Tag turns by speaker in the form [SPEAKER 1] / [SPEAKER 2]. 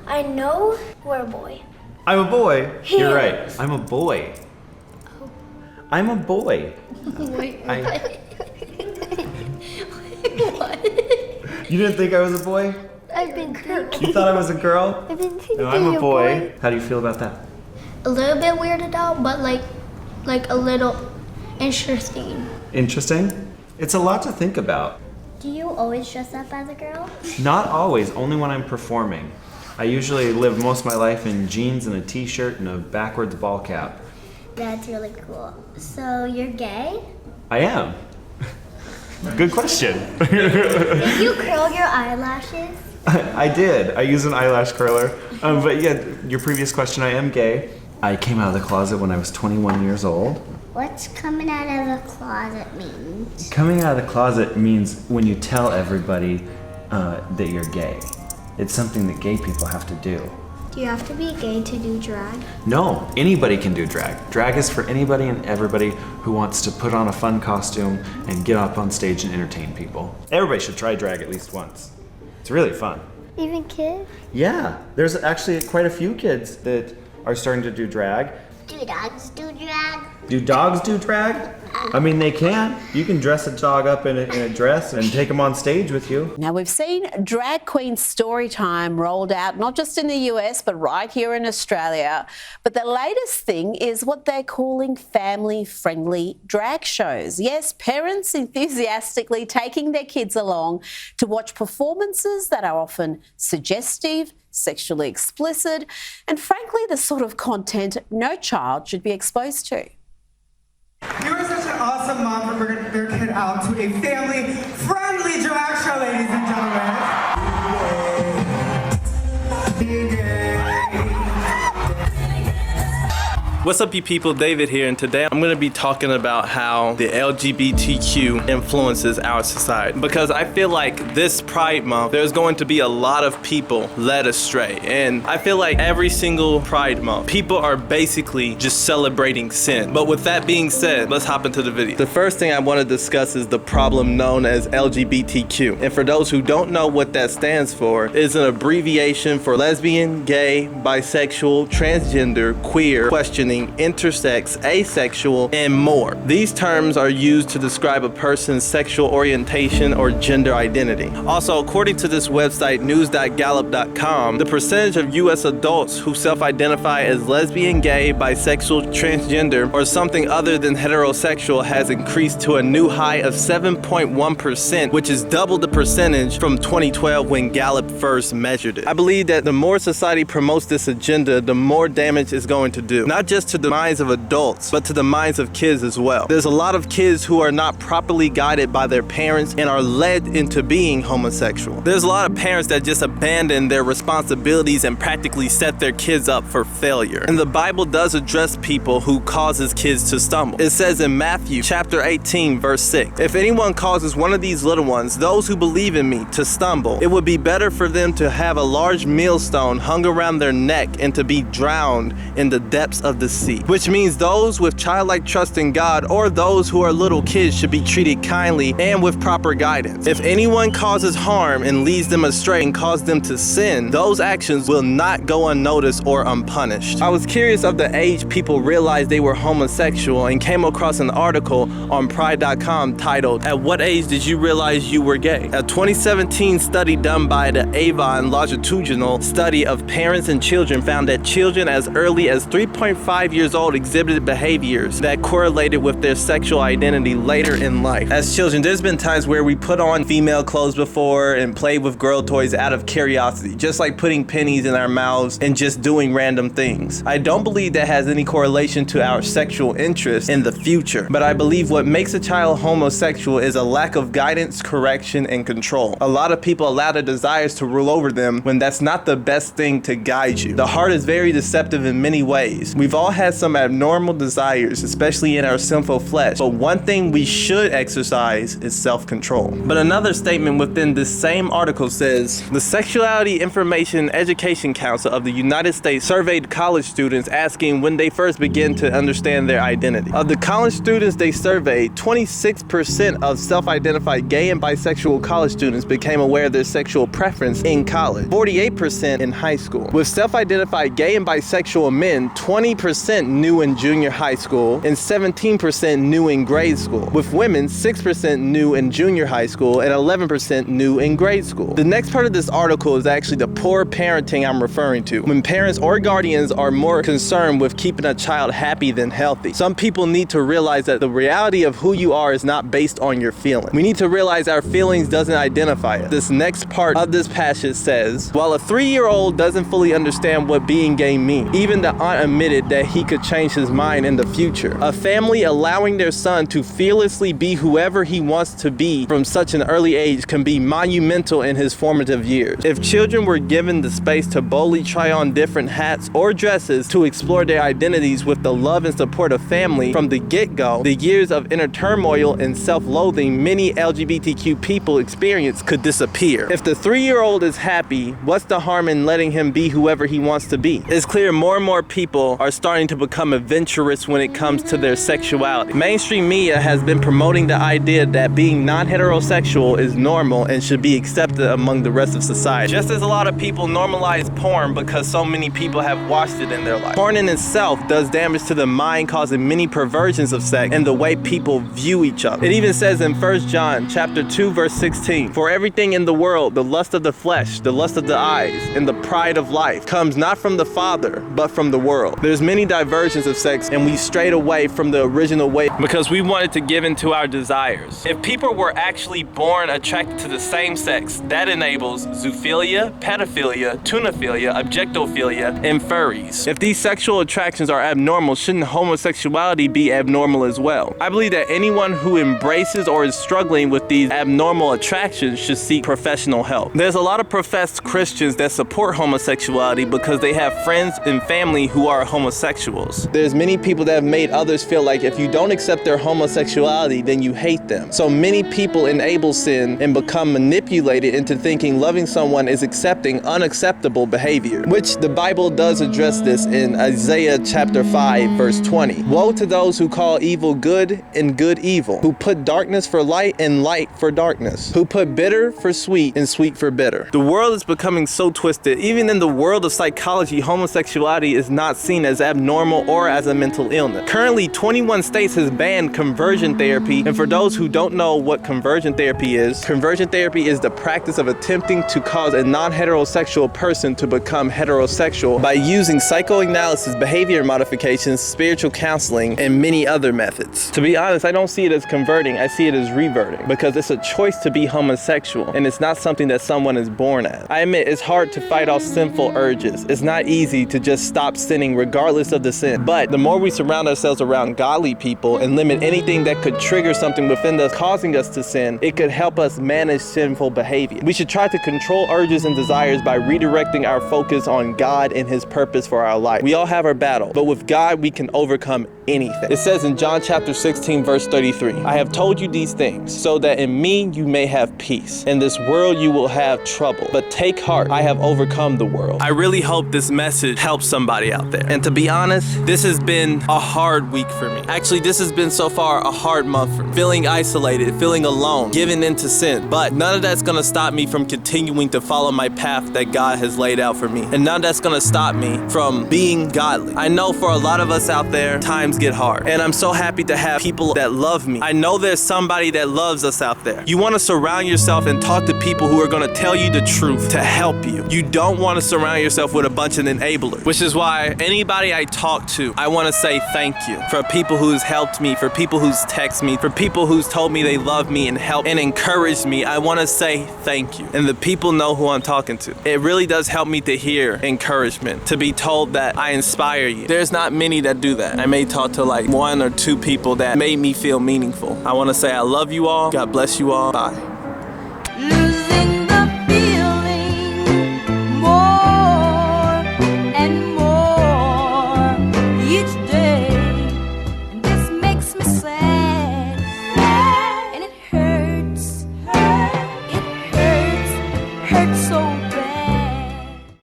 [SPEAKER 1] I know we're a boy.
[SPEAKER 2] I'm a boy? You're right. I'm a boy.
[SPEAKER 1] Oh.
[SPEAKER 2] I'm a boy.
[SPEAKER 1] Wait, what?
[SPEAKER 2] You didn't think I was a boy?
[SPEAKER 1] I've been thinking.
[SPEAKER 2] You thought I was a girl?
[SPEAKER 1] I've been thinking
[SPEAKER 2] No, I'm a
[SPEAKER 1] you're
[SPEAKER 2] boy. How do you feel about that?
[SPEAKER 1] A little bit weirded out, but like a little interesting.
[SPEAKER 2] Interesting? It's a lot to think about.
[SPEAKER 1] Do you always dress up as a girl?
[SPEAKER 2] Not always, only when I'm performing. I usually live most of my life in jeans and a t-shirt and a backwards ball cap.
[SPEAKER 1] That's really cool. So you're gay?
[SPEAKER 2] I am. Good question.
[SPEAKER 1] Did you curl your eyelashes?
[SPEAKER 2] I did. I use an eyelash curler. But yeah, your previous question, I am gay. I came out of the closet when I was 21 years old.
[SPEAKER 1] What's coming out of the closet means?
[SPEAKER 2] Coming out of the closet means when you tell everybody that you're gay. It's something that gay people have to do.
[SPEAKER 1] Do you have to be gay to do drag?
[SPEAKER 2] No, anybody can do drag. Drag is for anybody and everybody who wants to put on a fun costume and get up on stage and entertain people. Everybody should try drag at least once. It's really fun.
[SPEAKER 1] Even kids?
[SPEAKER 2] Yeah, there's actually quite a few kids that are starting to do drag.
[SPEAKER 1] Do dogs do drag?
[SPEAKER 2] Do dogs do drag? I mean, they can. You can dress a dog up in a dress and take them on stage with you.
[SPEAKER 3] Now, we've seen Drag Queen Storytime rolled out, not just in the US, but right here in Australia. But the latest thing is what they're calling family-friendly drag shows. Yes, parents enthusiastically taking their kids along to watch performances that are often suggestive, sexually explicit, and frankly, the sort of content no child should be exposed to.
[SPEAKER 4] You are such an awesome mom for bringing your kid out to a family-friendly drag show, ladies and gentlemen.
[SPEAKER 5] What's up, you people? David here, and today I'm going to be talking about how the LGBTQ influences our society. Because I feel like this Pride Month, there's going to be a lot of people led astray. And I feel like every single Pride Month, people are basically just celebrating sin. But with that being said, let's hop into the video. The first thing I want to discuss is the problem known as LGBTQ. And for those who don't know what that stands for, it's an abbreviation for lesbian, gay, bisexual, transgender, queer, questioning, intersex, asexual, and more. These terms are used to describe a person's sexual orientation or gender identity. Also, according to this website, news.gallup.com, the percentage of U.S. adults who self-identify as lesbian, gay, bisexual, transgender, or something other than heterosexual has increased to a new high of 7.1%, which is double the percentage from 2012 when Gallup first measured it. I believe that the more society promotes this agenda, the more damage it's going to do. Not just to the minds of adults, but to the minds of kids as well. There's a lot of kids who are not properly guided by their parents and are led into being homosexual. There's a lot of parents that just abandon their responsibilities and practically set their kids up for failure. And the Bible does address people who causes kids to stumble. It says in Matthew chapter 18 verse 6, if anyone causes one of these little ones, those who believe in me, to stumble, it would be better for them to have a large millstone hung around their neck and to be drowned in the depths of the sea. Which means those with childlike trust in God or those who are little kids should be treated kindly and with proper guidance. If anyone causes harm and leads them astray and causes them to sin, those actions will not go unnoticed or unpunished. I was curious of the age people realized they were homosexual and came across an article on Pride.com titled, "At what age did you realize you were gay?" A 2017 study done by the Avon Longitudinal Study of Parents and Children found that children as early as 3.5 years old exhibited behaviors that correlated with their sexual identity later in life. As children, there's been times where we put on female clothes before and played with girl toys out of curiosity, just like putting pennies in our mouths and just doing random things. I don't believe that has any correlation to our sexual interest in the future, but I believe what makes a child homosexual is a lack of guidance, correction, and control. A lot of people allow their desires to rule over them when that's not the best thing to guide you. The heart is very deceptive in many ways. We've all had some abnormal desires, especially in our sinful flesh, but one thing we should exercise is self-control. But another statement within this same article says, the Sexuality Information Education Council of the United States surveyed college students asking when they first began to understand their identity. Of the college students they surveyed, 26% of self-identified gay and bisexual college students became aware of their sexual preference in college, 48% in high school. With self-identified gay and bisexual men, 20% knew in junior high school and 17% knew in grade school. With women, 6% knew in junior high school and 11% knew in grade school. The next part of this article is actually the poor parenting I'm referring to, when parents or guardians are more concerned with keeping a child happy than healthy. Some people need to realize that the reality of who you are is not based on your feelings. We need to realize our feelings doesn't identify us. This next part of this passage says, while a 3-year-old doesn't fully understand what being gay means, even the aunt admitted that he could change his mind in the future. A family allowing their son to fearlessly be whoever he wants to be from such an early age can be monumental in his formative years. If children were given the space to boldly try on different hats or dresses to explore their identities with the love and support of family from the get-go, the years of inner turmoil and self-loathing many LGBTQ people experience could disappear. If the 3-year-old is happy, what's the harm in letting him be whoever he wants to be? It's clear more and more people are starting to become adventurous when it comes to their sexuality. Mainstream media has been promoting the idea that being non-heterosexual is normal and should be accepted among the rest of society. Just as a lot of people normalize porn because so many people have watched it in their life. Porn in itself does damage to the mind, causing many perversions of sex and the way people view each other. It even says in 1 John chapter 2 verse 16, for everything in the world, the lust of the flesh, the lust of the eyes, and the pride of life comes not from the Father, but from the world. There's many diversions of sex and we strayed away from the original way because we wanted to give in to our desires. If people were actually born attracted to the same sex, that enables zoophilia, pedophilia, tunaphilia, objectophilia, and furries. If these sexual attractions are abnormal, shouldn't homosexuality be abnormal as well? I believe that anyone who embraces or is struggling with these abnormal attractions should seek professional help. There's a lot of professed Christians that support homosexuality because they have friends and family who are homosexuals. There's many people that have made others feel like if you don't accept their homosexuality, then you hate them. So many people enable sin and become manipulated into thinking loving someone is accepting unacceptable behavior, which the Bible does address this in Isaiah chapter 5 verse 20. Woe to those who call evil good and good evil, who put darkness for light and light for darkness, who put bitter for sweet and sweet for bitter. The world is becoming so twisted. Even in the world of psychology, homosexuality is not seen as abnormal or as a mental illness. Currently, 21 states has banned conversion therapy, and for those who don't know what conversion therapy is the practice of attempting to cause a non-heterosexual person to become heterosexual by using psychoanalysis, behavior modifications, spiritual counseling, and many other methods. To be honest, I don't see it as converting, I see it as reverting, because it's a choice to be homosexual, and it's not something that someone is born as. I admit it's hard to fight off sinful urges. It's not easy to just stop sinning regardless of the sin, but the more we surround ourselves around godly people and limit anything that could trigger something within us causing us to sin, it could help us manage sinful behavior. We should try to control urges and desires by redirecting our focus on God and His purpose for our life. We all have our battle, but with God we can overcome anything. It says in John chapter 16 verse 33, I have told you these things so that in me you may have peace. In this world you will have trouble, but take heart, I have overcome the world. I really hope this message helps somebody out there. And to be honest, this has been a hard week for me. Actually, this has been so far a hard month for me. Feeling isolated, feeling alone, giving into sin. But none of that's gonna stop me from continuing to follow my path that God has laid out for me. And none of that's gonna stop me from being godly. I know for a lot of us out there, times get hard. And I'm so happy to have people that love me. I know there's somebody that loves us out there. You wanna surround yourself and talk to people who are gonna tell you the truth to help you. You don't wanna surround yourself with a bunch of enablers, which is why anybody I talk to, I wanna say thank you. For people who's helped me, for people who's texted me, for people who's told me they love me and helped and encouraged me, I wanna say thank you. And the people know who I'm talking to. It really does help me to hear encouragement, to be told that I inspire you. There's not many that do that. I may talk to like 1 or 2 people that made me feel meaningful. I wanna say I love you all. God bless you all. Bye.